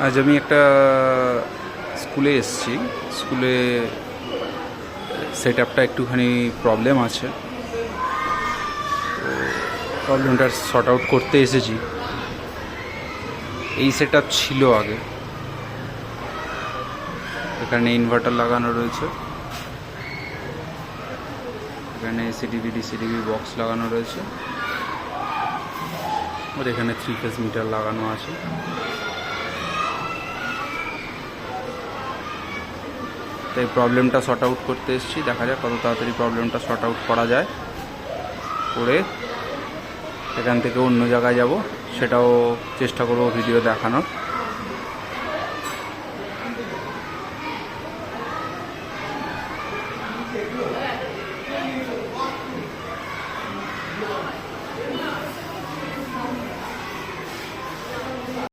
আজ আমি একটা স্কুলে এসেছি। স্কুলে সেট আপটা একটুখানি প্রবলেম আছে, তো প্রবলেমটা শর্ট আউট করতে এসেছি। এই সেট আপ ছিল আগে, এখানে ইনভার্টার লাগানো রয়েছে, এখানে সিডিবি ডিসিডিবি বক্স লাগানো রয়েছে, আর এখানে 3 ফেজ মিটার লাগানো আছে। তাই প্রবলেমটা শর্ট আউট করতে এসেছি, দেখা যাক কত তাড়াতাড়ি প্রবলেমটা শর্ট আউট করা যায়। করে এখান থেকে অন্য জায়গায় যাব, সেটাও চেষ্টা করব ভিডিও দেখানোর।